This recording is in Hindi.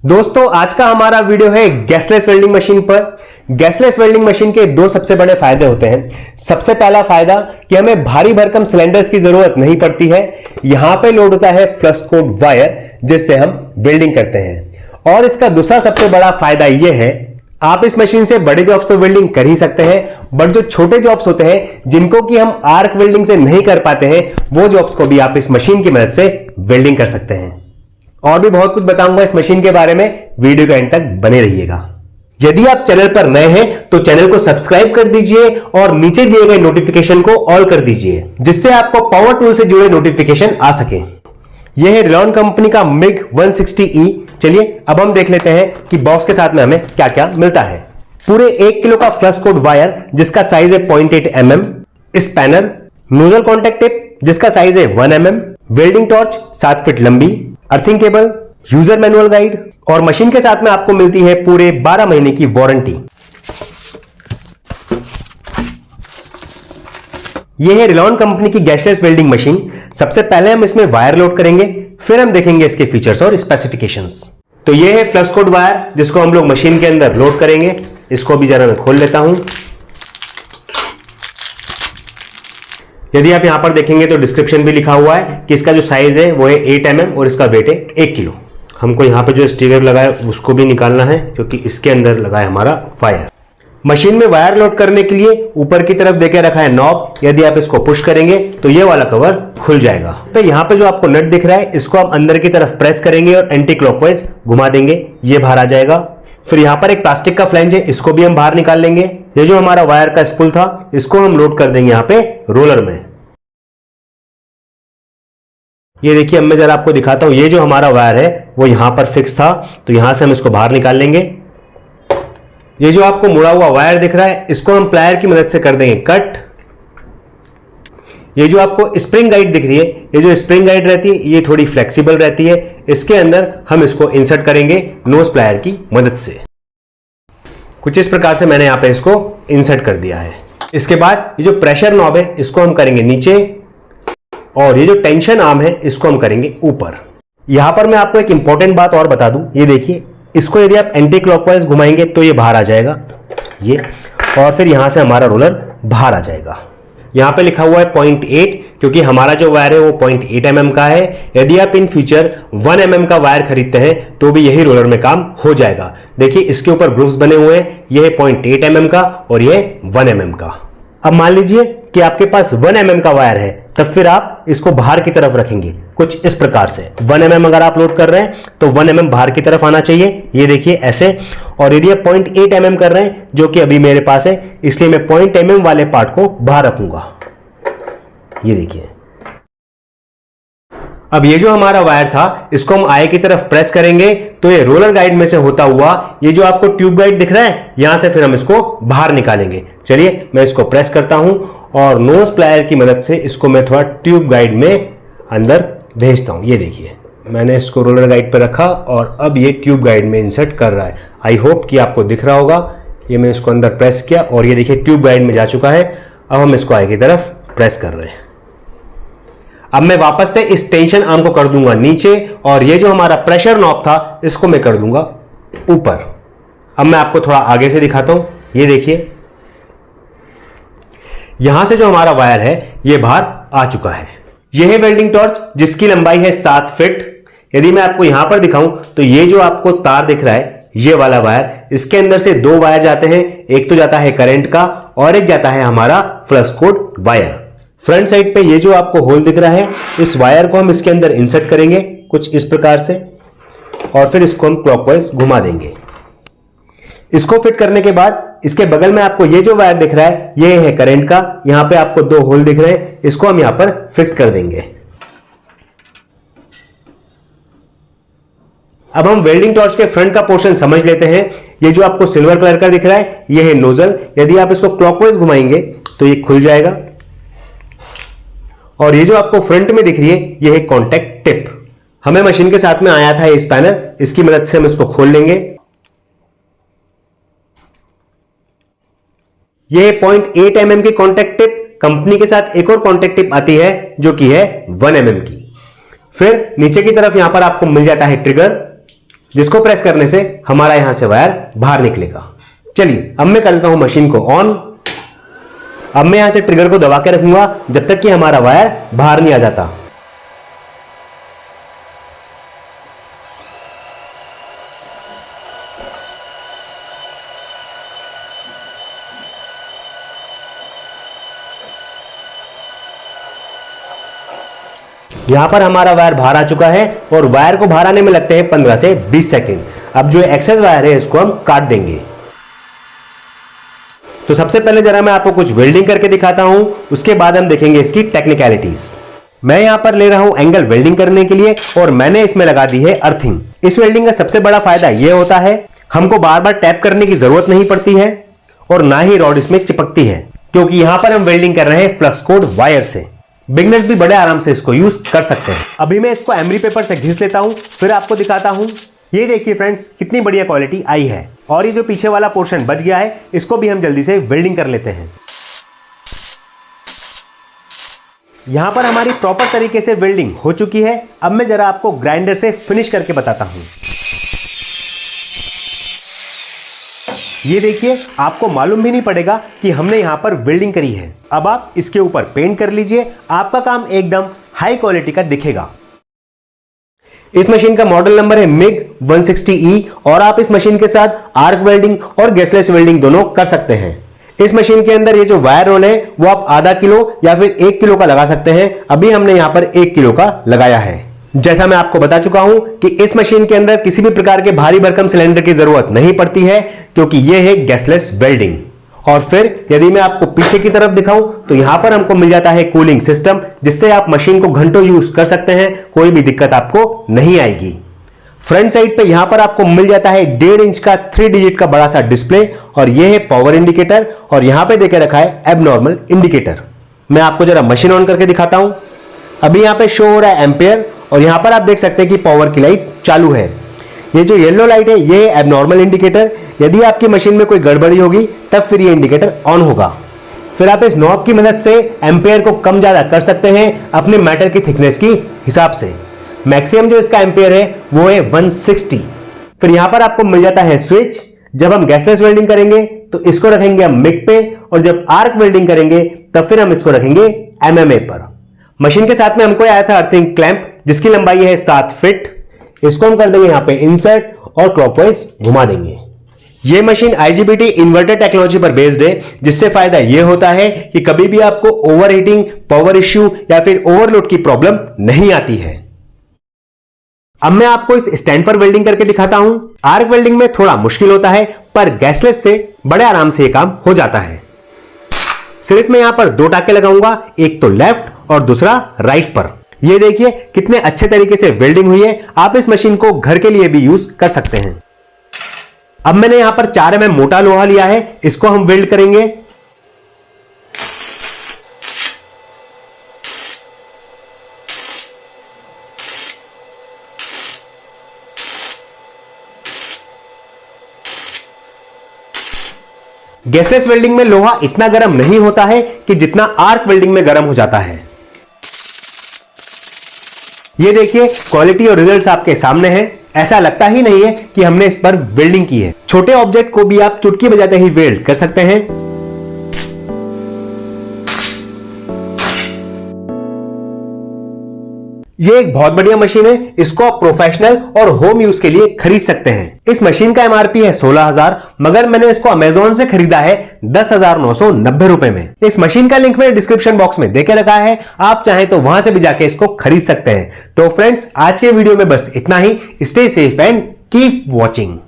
दोस्तों आज का हमारा वीडियो है गैसलेस वेल्डिंग मशीन पर। गैसलेस वेल्डिंग मशीन के दो सबसे बड़े फायदे होते हैं। सबसे पहला फायदा कि हमें भारी भरकम सिलेंडर्स की जरूरत नहीं पड़ती है। यहां पे लोड होता है फ्लक्स कोड वायर जिससे हम वेल्डिंग करते हैं। और इसका दूसरा सबसे बड़ा फायदा यह है आप इस मशीन से बड़े जॉब्स तो वेल्डिंग कर ही सकते हैं, बट जो छोटे जॉब्स होते हैं जिनको कि हम आर्क वेल्डिंग से नहीं कर पाते हैं वो जॉब्स को भी आप इस मशीन की मदद से वेल्डिंग कर सकते हैं। और भी बहुत कुछ बताऊंगा इस मशीन के बारे में, वीडियो के एंड तक बने रहिएगा। यदि आप चैनल पर नए हैं तो चैनल को सब्सक्राइब कर दीजिए और नीचे दिए गए नोटिफिकेशन को ऑल कर दीजिए जिससे आपको पावर टूल से जुड़े नोटिफिकेशन आ सके। यह है रिलॉन कंपनी का मिग 160E। चलिए अब हम देख लेते हैं कि बॉक्स के साथ में हमें क्या क्या मिलता है। पूरे 1 किलो का फ्लक्स कोड वायर जिसका साइज है 0.8 mm, spanner, nozzle contact tip जिसका साइज है 1 mm, वेल्डिंग टॉर्च 7 फीट लंबी, earthing cable, user manual guide और मशीन के साथ में आपको मिलती है पूरे 12 महीने की वारंटी। यह है रिलॉन कंपनी की गैसलेस वेल्डिंग मशीन। सबसे पहले हम इसमें वायर लोड करेंगे, फिर हम देखेंगे इसके फीचर्स और स्पेसिफिकेशंस। तो यह है फ्लक्स कोड वायर जिसको हम लोग मशीन के अंदर लोड करेंगे। इसको भी जरा मैं खोल लेता हूं। यदि आप यहां पर देखेंगे तो डिस्क्रिप्शन भी लिखा हुआ है कि इसका जो साइज है वो है 8 mm और इसका वेट है 1 किलो। हमको यहां पे जो स्टिकर लगा है उसको भी निकालना है क्योंकि इसके अंदर लगा है हमारा वायर। मशीन में वायर लोड करने के लिए ऊपर की तरफ देके रखा है नॉब। यदि आप इसको पुश करेंगे तो ये वाला कवर खुल जाएगा। तो यहां पे जो आपको नट दिख रहा है इसको हम अंदर की तरफ प्रेस करेंगे और एंटी क्लॉकवाइज घुमा देंगे, ये बाहर आ जाएगा। फिर यहां पर एक प्लास्टिक का फ्लैंज है, इसको भी हम बाहर निकाल लेंगे। ये जो हमारा वायर का स्पूल था इसको हम लोड कर देंगे यहां पे रोलर में। ये देखिए अब मैं जरा आपको दिखाता हूं। ये जो हमारा वायर है वो यहां पर फिक्स था, तो यहां से हम इसको बाहर निकाल लेंगे। ये जो आपको मुड़ा हुआ वायर दिख रहा है इसको हम प्लायर की मदद से कर देंगे कट। ये जो आपको स्प्रिंग गाइड दिख रही है, ये जो स्प्रिंग गाइड रहती है ये थोड़ी फ्लेक्सिबल रहती है। इसके अंदर हम इसको इंसर्ट करेंगे नोज प्लायर की मदद से। कुछ इस प्रकार से मैंने यहां पे इसको इंसर्ट कर दिया है। इसके बाद ये जो प्रेशर नॉब है इसको हम करेंगे नीचे और ये जो टेंशन आर्म है इसको हम करेंगे ऊपर। यहां पर मैं आपको एक इंपॉर्टेंट बात और बता दूं, ये देखिए इसको यदि आप एंटी क्लॉकवाइज घुमाएंगे तो ये बाहर आ जाएगा ये, और फिर यहां से हमारा रोलर बाहर आ जाएगा। यहां पे लिखा हुआ है 0.8 क्योंकि हमारा जो वायर है वो 0.8 mm का है। यदि आप इन फ्यूचर 1 mm का वायर खरीदते हैं तो भी यही रोलर में काम हो जाएगा। देखिए इसके ऊपर ग्रूव्स बने हुए हैं, ये है 0.8 mm का और ये 1 mm का। अब मान लीजिए कि आपके पास 1 mm का वायर है, तब फिर आप इसको बाहर की तरफ रखेंगे कुछ इस प्रकार से। 1 mm अगर आप लोड कर रहे हैं तो 1 mm बाहर की तरफ आना चाहिए, ये देखिए ऐसे। और यदि आप 0.8 mm कर रहे हैं जो कि अभी मेरे पास है, इसलिए मैं 0.8 mm वाले पार्ट को बाहर रखूंगा, ये देखिए। अब ये जो हमारा वायर था इसको हम आई की तरफ प्रेस करेंगे तो ये रोलर गाइड में से होता हुआ ये जो आपको ट्यूब गाइड दिख रहा है यहां से फिर हम इसको बाहर निकालेंगे। चलिए मैं इसको प्रेस करता हूं और नोज प्लायर की मदद से इसको मैं थोड़ा ट्यूब गाइड में अंदर भेजता हूं। ये देखिए मैंने इसको रोलर गाइड पर रखा और अब ये ट्यूब गाइड में इंसर्ट कर रहा है। आई होप कि आपको दिख रहा होगा। ये मैं इसको अंदर प्रेस किया और ये देखिए ट्यूब गाइड में जा चुका है। अब हम इसको आई की तरफ प्रेस कर रहे हैं। अब मैं वापस से इस टेंशन आर्म को कर दूंगा नीचे और ये जो हमारा प्रेशर नॉब था इसको मैं कर दूंगा ऊपर। अब मैं आपको थोड़ा आगे से दिखाता हूं, ये देखिए यहां से जो हमारा वायर है ये बाहर आ चुका है। यह है वेल्डिंग टॉर्च जिसकी लंबाई है 7 फीट। यदि मैं आपको यहां पर दिखाऊं तो ये जो आपको तार दिख रहा है ये वाला वायर, इसके अंदर से 2 वायर जाते हैं। एक तो जाता है करंट का और एक जाता है हमारा flux code wire. Front side पे ये जो आपको होल दिख रहा है इस वायर को हम इसके अंदर इंसर्ट करेंगे कुछ इस प्रकार से और फिर इसको हम क्लॉकवाइज घुमा देंगे। इसको फिट करने के बाद इसके बगल में आपको ये जो वायर दिख रहा है ये है करंट का। यहां पे आपको 2 होल दिख रहे हैं, इसको हम यहां पर फिक्स कर देंगे। अब हम वेल्डिंग टॉर्च के फ्रंट का पोर्शन समझ लेते हैं। ये जो आपको सिल्वर कलर का दिख रहा है ये है नोजल। यदि आप इसको क्लॉकवाइज घुमाएंगे तो ये खुल जाएगा। और ये जो आपको फ्रंट में दिख रही है ये है कॉन्टैक्ट टिप। हमें मशीन के साथ में आया था ये स्पैनर, इसकी मदद से हम इसको खोल लेंगे। ये है 0.8 mm की कॉन्टैक्ट टिप। कंपनी के साथ एक और कॉन्टैक्ट टिप आती है जो कि है 1 mm की। फिर नीचे की तरफ यहां पर आपको मिल जाता है ट्रिगर। जिसको प्रेस करने से हमारा यहां से वायर बाहर निकलेगा। चलिए अब मैं कर देता हूं मशीन को ऑन। अब मैं यहां से ट्रिगर को दबा के रखूंगा जब तक कि हमारा वायर बाहर नहीं आ जाता। यहां पर हमारा वायर बाहर आ चुका है और वायर को बाहर आने में लगते हैं 15 से 20 सेकंड। अब जो एक्सेस वायर है इसको हम काट देंगे। तो सबसे पहले जरा मैं आपको कुछ वेल्डिंग करके दिखाता हूं, उसके बाद हम देखेंगे इसकी टेक्निकलिटीज। मैं यहां पर ले रहा हूं एंगल वेल्डिंग करने के लिए और मैंने इसमें लगा दी है अर्थिंग। इस वेल्डिंग का सबसे बड़ा फायदा यह होता है हमको बार बार टैप करने की जरूरत नहीं पड़ती है और ना ही रॉड इसमें चिपकती है, क्योंकि यहां पर हम वेल्डिंग कर रहे हैं फ्लक्स कोड वायर से। बिगनर्स भी बड़े आराम से इसको यूज कर सकते हैं। अभी मैं इसको एमरी पेपर से घिस लेता हूं, फिर आपको दिखाता हूं। ये देखिए फ्रेंड्स कितनी बढ़िया क्वालिटी आई है। और ये जो पीछे वाला पोर्शन बच गया है इसको भी हम जल्दी से वेल्डिंग कर लेते हैं। यहां पर हमारी प्रॉपर तरीके से वेल्डिंग हो चुकी है। अब मैं जरा आपको ग्राइंडर से फिनिश करके बताता हूं। ये देखिए आपको मालूम भी नहीं पड़ेगा कि हमने यहां पर वेल्डिंग करी है। अब आप इसके ऊपर पेंट कर लीजिए, आपका काम एकदम हाई क्वालिटी का दिखेगा। इस मशीन का मॉडल नंबर है MIG 160E और आप इस मशीन के साथ आर्क वेल्डिंग और गैसलेस वेल्डिंग दोनों कर सकते हैं। इस मशीन के अंदर ये जो वायर रोल है वो आप आधा किलो या फिर 1 किलो का लगा सकते हैं। अभी हमने यहां पर 1 किलो का लगाया है। जैसा मैं आपको बता चुका हूं कि इस मशीन के अंदर किसी भी प्रकार के भारी भरकम सिलेंडर की जरूरत नहीं पड़ती है, क्योंकि यह है गैसलेस वेल्डिंग। और फिर यदि मैं आपको पीछे की तरफ दिखाऊं तो यहां पर हमको मिल जाता है कूलिंग सिस्टम, जिससे आप मशीन को घंटों यूज कर सकते हैं, कोई भी दिक्कत आपको नहीं आएगी। फ्रंट साइड पे यहां पर आपको मिल जाता है 1.5 इंच का 3 डिजिट का बड़ा सा डिस्प्ले और यह है पावर इंडिकेटर और यहां पे देके रखा है एबनॉर्मल इंडिकेटर। मैं आपको जरा मशीन ऑन करके दिखाता हूं। अभी यहां पे शो हो रहा है एम्पेयर और यहां पर आप देख सकते हैं कि पावर की लाइट चालू है। ये जो येलो लाइट है ये है एबनॉर्मल इंडिकेटर। यदि आपकी मशीन में कोई गड़बड़ी होगी तब फिर ये इंडिकेटर ऑन होगा। फिर आप इस नॉब की मदद से एम्पेयर को कम ज्यादा कर सकते हैं अपने मेटल की थिकनेस की हिसाब से। मैक्सिमम जो इसका एम्पेयर है वो है 160। फिर यहां पर आपको मिल जाता है स्विच। जब हम गैसलेस वेल्डिंग करेंगे तो इसको रखेंगे हम MIG पे और जब आर्क वेल्डिंग करेंगे तब फिर हम इसको रखेंगे MMA पर। मशीन के साथ में हमको आया था अर्थिंग क्लैंप जिसकी लंबाई है 7 फीट। इसको हम कर देंगे यहां पे इंसर्ट और क्लॉकवाइज घुमा देंगे। यह मशीन IGBT इन्वर्टर टेक्नोलॉजी पर बेस्ड है, जिससे फायदा यह होता है कि कभी भी आपको ओवरहीटिंग, पावर इश्यू या फिर ओवरलोड की प्रॉब्लम नहीं आती है। अब मैं आपको इस स्टैंड पर वेल्डिंग करके दिखाता हूं। आर्क वेल्डिंग में थोड़ा मुश्किल होता है, पर गैसलेस से बड़े आराम से यह काम हो जाता है। सिर्फ मैं यहां पर 2 टाके लगाऊंगा, एक तो लेफ्ट और दूसरा राइट पर। ये देखिए कितने अच्छे तरीके से वेल्डिंग हुई है। आप इस मशीन को घर के लिए भी यूज कर सकते हैं। अब मैंने यहां पर 4 mm मोटा लोहा लिया है, इसको हम वेल्ड करेंगे। गैसलेस वेल्डिंग में लोहा इतना गर्म नहीं होता है कि जितना आर्क वेल्डिंग में गर्म हो जाता है। ये देखिए क्वालिटी और रिजल्ट्स आपके सामने हैं। ऐसा लगता ही नहीं है कि हमने इस पर वेल्डिंग की है। छोटे ऑब्जेक्ट को भी आप चुटकी बजाते ही वेल्ड कर सकते हैं। ये एक बहुत बढ़िया मशीन है, इसको आप प्रोफेशनल और होम यूज के लिए खरीद सकते हैं। इस मशीन का MRP है 16,000, मगर मैंने इसको अमेजोन से खरीदा है 10,990 रुपए में। इस मशीन का लिंक मैंने डिस्क्रिप्शन बॉक्स में देके रखा है, आप चाहें तो वहां से भी जाके इसको खरीद सकते हैं। तो फ्रेंड्स आज के वीडियो में बस इतना ही। Stay safe and keep watching.